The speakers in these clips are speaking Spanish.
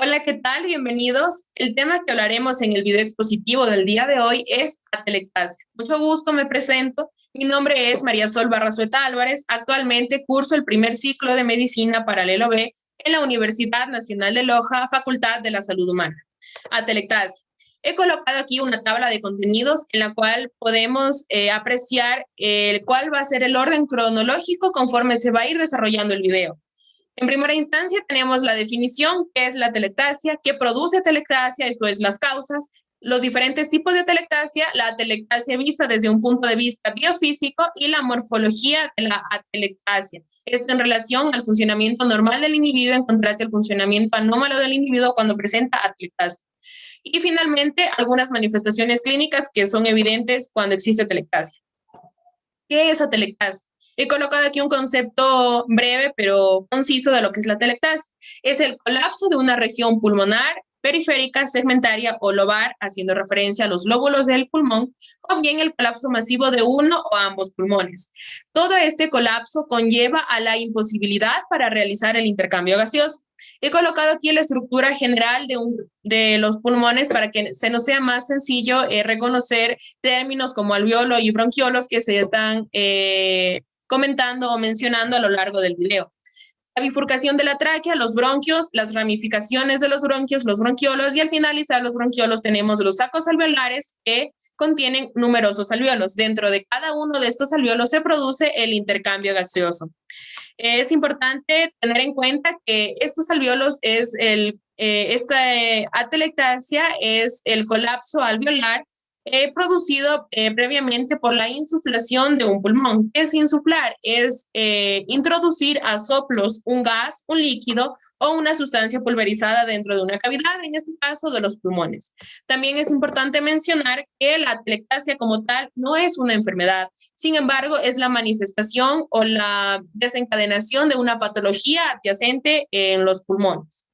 Hola, ¿qué tal? Bienvenidos. El tema que hablaremos en el video expositivo del día de hoy es atelectasia. Mucho gusto, me presento. Mi nombre es María Sol Barrazueta Álvarez. Actualmente curso el primer ciclo de Medicina Paralelo B en la Universidad Nacional de Loja, Facultad de la Salud Humana. Atelectasia. He colocado aquí una tabla de contenidos en la cual podemos apreciar cuál va a ser el orden cronológico conforme se va a ir desarrollando el video. En primera instancia tenemos la definición, que es la atelectasia, qué produce atelectasia, esto es las causas, los diferentes tipos de atelectasia, la atelectasia vista desde un punto de vista biofísico y la morfología de la atelectasia. Esto en relación al funcionamiento normal del individuo en contraste al funcionamiento anómalo del individuo cuando presenta atelectasia. Y finalmente, algunas manifestaciones clínicas que son evidentes cuando existe atelectasia. ¿Qué es atelectasia? He colocado aquí un concepto breve pero conciso de lo que es la atelectasia. Es el colapso de una región pulmonar, periférica, segmentaria o lobar, haciendo referencia a los lóbulos del pulmón, o bien el colapso masivo de uno o ambos pulmones. Todo este colapso conlleva a la imposibilidad para realizar el intercambio gaseoso. He colocado aquí la estructura general de los pulmones para que se nos sea más sencillo reconocer términos como alveolo y bronquiolos que se están comentando o mencionando a lo largo del video. La bifurcación de la tráquea, los bronquios, las ramificaciones de los bronquios, los bronquiolos, y al finalizar los bronquiolos tenemos los sacos alveolares que contienen numerosos alveolos. Dentro de cada uno de estos alveolos se produce el intercambio gaseoso. Es importante tener en cuenta que estos alveolos esta atelectasia es el colapso alveolar producido previamente por la insuflación de un pulmón. ¿Qué es insuflar? Es introducir a soplos un gas, un líquido o una sustancia pulverizada dentro de una cavidad, en este caso de los pulmones. También es importante mencionar que la atelectasia como tal no es una enfermedad, sin embargo, es la manifestación o la desencadenación de una patología adyacente en los pulmones.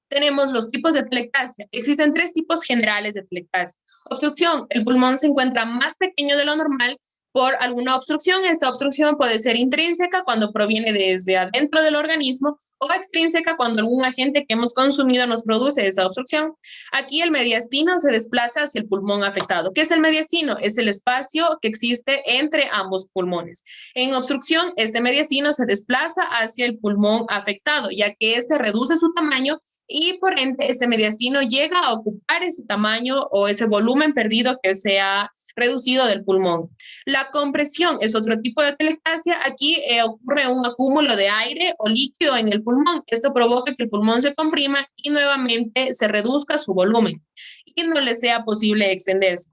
Tenemos los tipos de atelectasia. Existen tres tipos generales de atelectasia. Obstrucción. El pulmón se encuentra más pequeño de lo normal por alguna obstrucción. Esta obstrucción puede ser intrínseca cuando proviene desde adentro del organismo o extrínseca cuando algún agente que hemos consumido nos produce esa obstrucción. Aquí el mediastino se desplaza hacia el pulmón afectado. ¿Qué es el mediastino? Es el espacio que existe entre ambos pulmones. En obstrucción, este mediastino se desplaza hacia el pulmón afectado, ya que este reduce su tamaño y por ende este mediastino llega a ocupar ese tamaño o ese volumen perdido que se ha reducido del pulmón. La compresión es otro tipo de atelectasia. Aquí ocurre un acúmulo de aire o líquido en el pulmón. Esto provoca que el pulmón se comprima y nuevamente se reduzca su volumen y no le sea posible extenderse.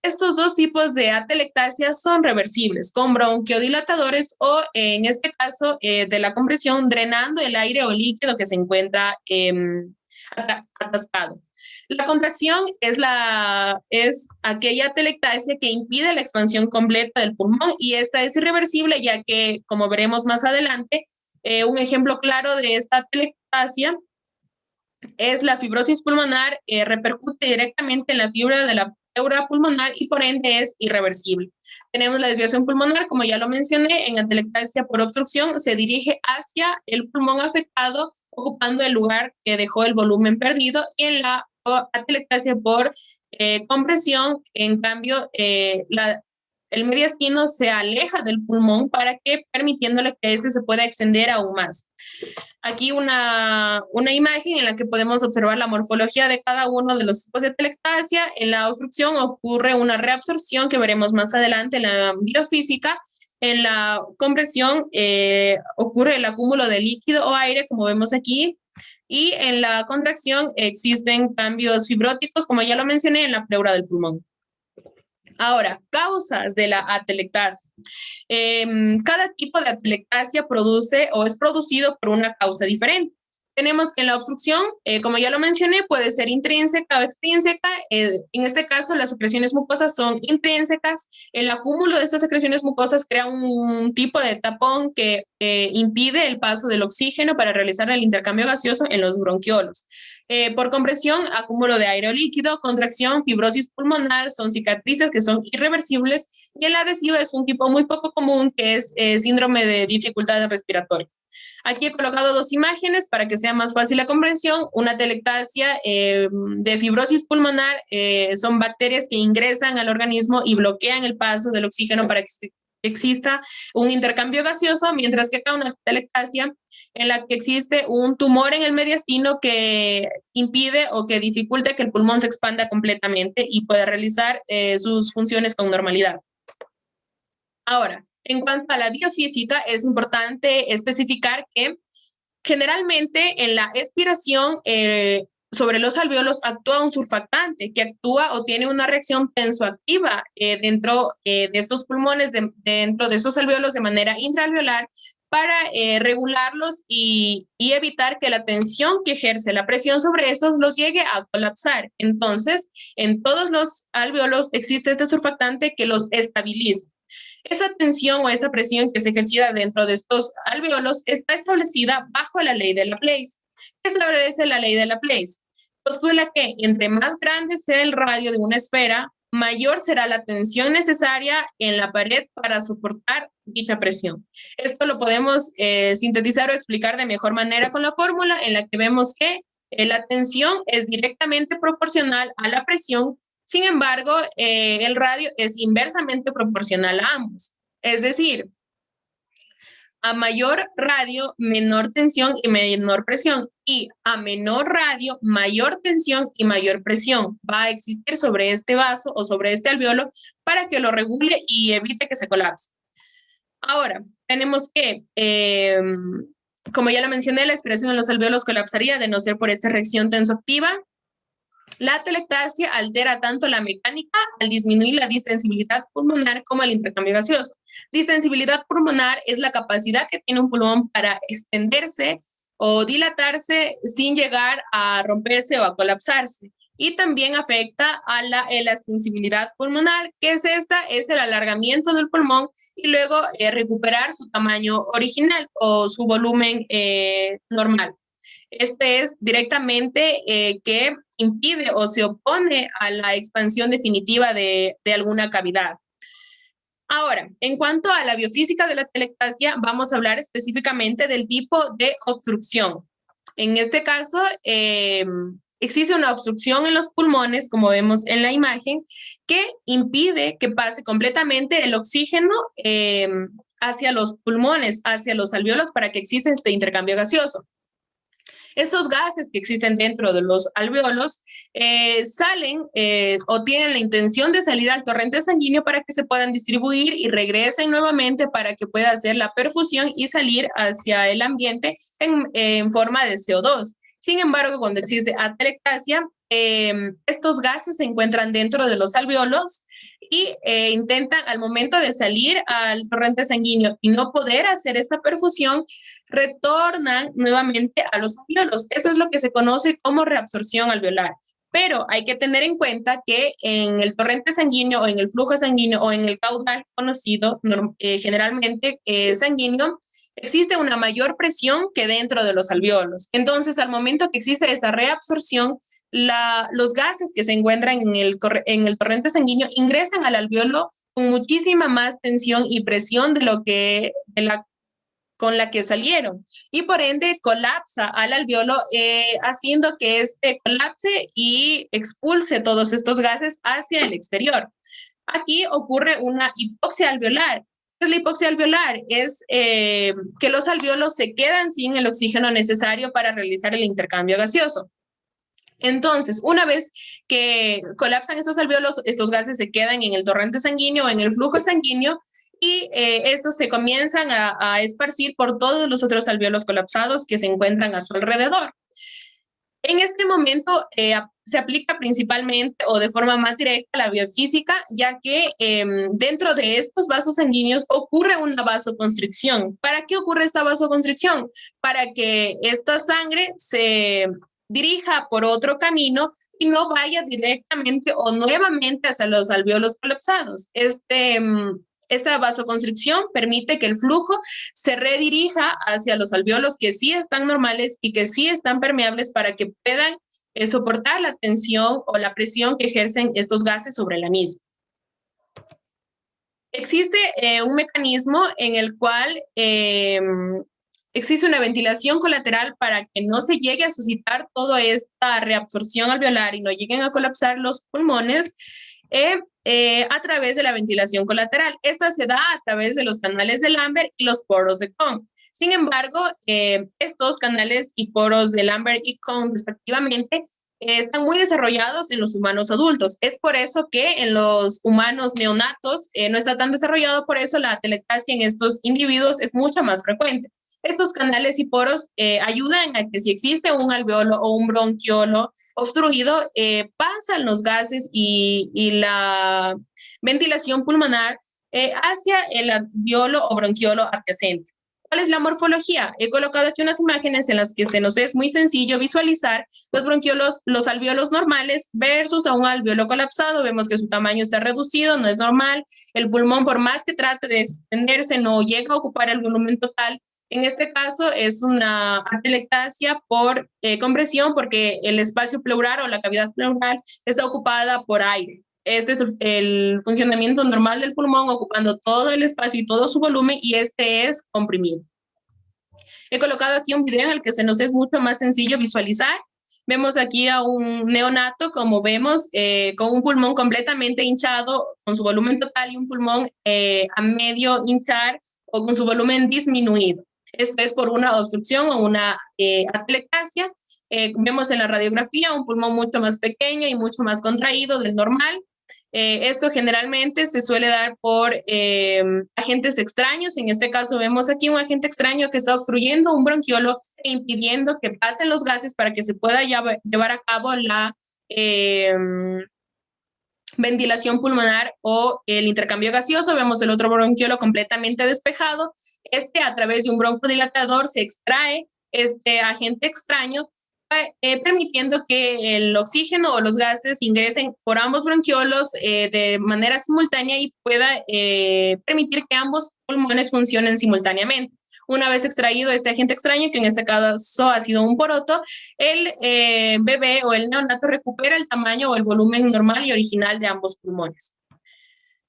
Estos dos tipos de atelectasia son reversibles con bronquiodilatadores o, en este caso, de la compresión, drenando el aire o líquido que se encuentra atascado. La contracción es aquella atelectasia que impide la expansión completa del pulmón y esta es irreversible, ya que, como veremos más adelante, un ejemplo claro de esta atelectasia es la fibrosis pulmonar, repercute directamente en la fibra de la pleura pulmonar y por ende es irreversible. Tenemos la desviación pulmonar, como ya lo mencioné, en atelectasia por obstrucción se dirige hacia el pulmón afectado, ocupando el lugar que dejó el volumen perdido, y en la atelectasia por compresión, en cambio, el mediastino se aleja del pulmón para que permitiéndole que éste se pueda extender aún más. Aquí una imagen en la que podemos observar la morfología de cada uno de los tipos de atelectasia. En la obstrucción ocurre una reabsorción que veremos más adelante en la biofísica. En la compresión ocurre el acúmulo de líquido o aire, como vemos aquí. Y en la contracción existen cambios fibróticos, como ya lo mencioné, en la pleura del pulmón. Ahora, causas de la atelectasia. Cada tipo de atelectasia produce o es producido por una causa diferente. Tenemos que en la obstrucción, como ya lo mencioné, puede ser intrínseca o extrínseca. En este caso, las secreciones mucosas son intrínsecas. El acúmulo de estas secreciones mucosas crea un tipo de tapón que impide el paso del oxígeno para realizar el intercambio gaseoso en los bronquiolos. Por compresión, acúmulo de aire o líquido; contracción, fibrosis pulmonar, son cicatrices que son irreversibles; y el adhesivo es un tipo muy poco común, que es síndrome de dificultad respiratoria. Aquí he colocado dos imágenes para que sea más fácil la comprensión. Una telectasia de fibrosis pulmonar, son bacterias que ingresan al organismo y bloquean el paso del oxígeno para que exista un intercambio gaseoso, mientras que acá una telectasia en la que existe un tumor en el mediastino que impide o que dificulta que el pulmón se expanda completamente y pueda realizar sus funciones con normalidad. Ahora, en cuanto a la biofísica, es importante especificar que generalmente en la expiración sobre los alvéolos actúa un surfactante que actúa o tiene una reacción tensoactiva dentro de estos pulmones, dentro de esos alvéolos de manera intraalveolar, para regularlos y evitar que la tensión que ejerce la presión sobre estos los llegue a colapsar. Entonces, en todos los alvéolos existe este surfactante que los estabiliza. Esa tensión o esa presión que se ejercita dentro de estos alvéolos está establecida bajo la ley de Laplace. ¿Qué establece la ley de Laplace? Postula que entre más grande sea el radio de una esfera, mayor será la tensión necesaria en la pared para soportar dicha presión. Esto lo podemos sintetizar o explicar de mejor manera con la fórmula en la que vemos que la tensión es directamente proporcional a la presión. Sin embargo, el radio es inversamente proporcional a ambos. Es decir, a mayor radio, menor tensión y menor presión. Y a menor radio, mayor tensión y mayor presión va a existir sobre este vaso o sobre este alvéolo para que lo regule y evite que se colapse. Ahora, tenemos que, como ya lo mencioné, la expiración en los alvéolos colapsaría de no ser por esta reacción tensoactiva. La telectasia altera tanto la mecánica al disminuir la distensibilidad pulmonar como el intercambio gaseoso. Distensibilidad pulmonar es la capacidad que tiene un pulmón para extenderse o dilatarse sin llegar a romperse o a colapsarse. Y también afecta a la elasticidad pulmonar, que es es el alargamiento del pulmón y luego recuperar su tamaño original o su volumen normal. Este es directamente que impide o se opone a la expansión definitiva de alguna cavidad. Ahora, en cuanto a la biofísica de la telectasia, vamos a hablar específicamente del tipo de obstrucción. En este caso, existe una obstrucción en los pulmones, como vemos en la imagen, que impide que pase completamente el oxígeno hacia los pulmones, hacia los alvéolos, para que exista este intercambio gaseoso. Estos gases que existen dentro de los alvéolos salen o tienen la intención de salir al torrente sanguíneo para que se puedan distribuir y regresen nuevamente para que pueda hacer la perfusión y salir hacia el ambiente en forma de CO2. Sin embargo, cuando existe atelectasia, estos gases se encuentran dentro de los alvéolos y intentan, al momento de salir al torrente sanguíneo y no poder hacer esta perfusión, retornan nuevamente a los alvéolos. Esto es lo que se conoce como reabsorción alveolar. Pero hay que tener en cuenta que en el torrente sanguíneo o en el flujo sanguíneo o en el caudal conocido, generalmente sanguíneo, existe una mayor presión que dentro de los alvéolos. Entonces, al momento que existe esta reabsorción, los gases que se encuentran en el torrente sanguíneo ingresan al alvéolo con muchísima más tensión y presión con la que salieron, y por ende colapsa al alvéolo, haciendo que este colapse y expulse todos estos gases hacia el exterior. Aquí ocurre una hipoxia alveolar. ¿Qué es la hipoxia alveolar? Es que los alvéolos se quedan sin el oxígeno necesario para realizar el intercambio gaseoso. Entonces, una vez que colapsan estos alvéolos, estos gases se quedan en el torrente sanguíneo, en el flujo sanguíneo, y estos se comienzan a esparcir por todos los otros alvéolos colapsados que se encuentran a su alrededor. En este momento se aplica principalmente o de forma más directa la biofísica, ya que dentro de estos vasos sanguíneos ocurre una vasoconstricción. ¿Para qué ocurre esta vasoconstricción? Para que esta sangre se dirija por otro camino y no vaya directamente o nuevamente hacia los alvéolos colapsados. Esta vasoconstricción permite que el flujo se redirija hacia los alvéolos que sí están normales y que sí están permeables para que puedan soportar la tensión o la presión que ejercen estos gases sobre la misma. Existe un mecanismo en el cual existe una ventilación colateral para que no se llegue a suscitar toda esta reabsorción alveolar y no lleguen a colapsar los pulmones a través de la ventilación colateral. Esta se da a través de los canales de Lambert y los poros de Kohn. Sin embargo, estos canales y poros de Lambert y Kohn, respectivamente, están muy desarrollados en los humanos adultos. Es por eso que en los humanos neonatos no está tan desarrollado, por eso la atelectasia en estos individuos es mucho más frecuente. Estos canales y poros ayudan a que si existe un alveolo o un bronquiolo obstruido, pasan los gases y la ventilación pulmonar hacia el alveolo o bronquiolo adyacente. ¿Cuál es la morfología? He colocado aquí unas imágenes en las que se nos es muy sencillo visualizar los bronquiolos, los alvéolos normales versus a un alvéolo colapsado. Vemos que su tamaño está reducido, no es normal. El pulmón, por más que trate de extenderse, no llega a ocupar el volumen total. En este caso es una atelectasia por compresión porque el espacio pleural o la cavidad pleural está ocupada por aire. Este es el funcionamiento normal del pulmón, ocupando todo el espacio y todo su volumen, y este es comprimido. He colocado aquí un video en el que se nos es mucho más sencillo visualizar. Vemos aquí a un neonato, como vemos, con un pulmón completamente hinchado, con su volumen total, y un pulmón a medio hinchar o con su volumen disminuido. Esto es por una obstrucción o una atelectasia. Vemos en la radiografía un pulmón mucho más pequeño y mucho más contraído del normal. Esto generalmente se suele dar por agentes extraños. En este caso vemos aquí un agente extraño que está obstruyendo un bronquiolo e impidiendo que pasen los gases para que se pueda llevar a cabo la ventilación pulmonar o el intercambio gaseoso. Vemos el otro bronquiolo completamente despejado. A través de un broncodilatador se extrae este agente extraño, permitiendo que el oxígeno o los gases ingresen por ambos bronquiolos de manera simultánea y pueda permitir que ambos pulmones funcionen simultáneamente. Una vez extraído este agente extraño, que en este caso ha sido un poroto, el bebé o el neonato recupera el tamaño o el volumen normal y original de ambos pulmones.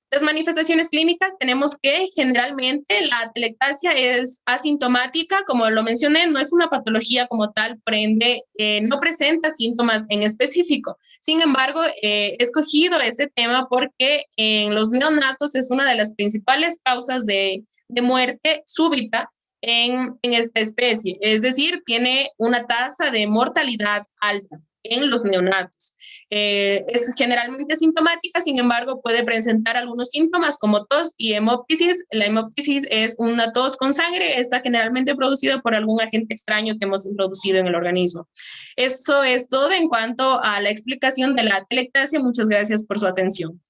Las manifestaciones clínicas, tenemos que generalmente la atelectasia es asintomática, como lo mencioné, no es una patología como tal, por ende no presenta síntomas en específico. Sin embargo, he escogido este tema porque en los neonatos es una de las principales causas de muerte súbita en esta especie, es decir, tiene una tasa de mortalidad alta en los neonatos. Es generalmente asintomática, sin embargo, puede presentar algunos síntomas como tos y hemoptisis. La hemoptisis es una tos con sangre, está generalmente producida por algún agente extraño que hemos introducido en el organismo. Eso es todo en cuanto a la explicación de la atelectasia. Muchas gracias por su atención.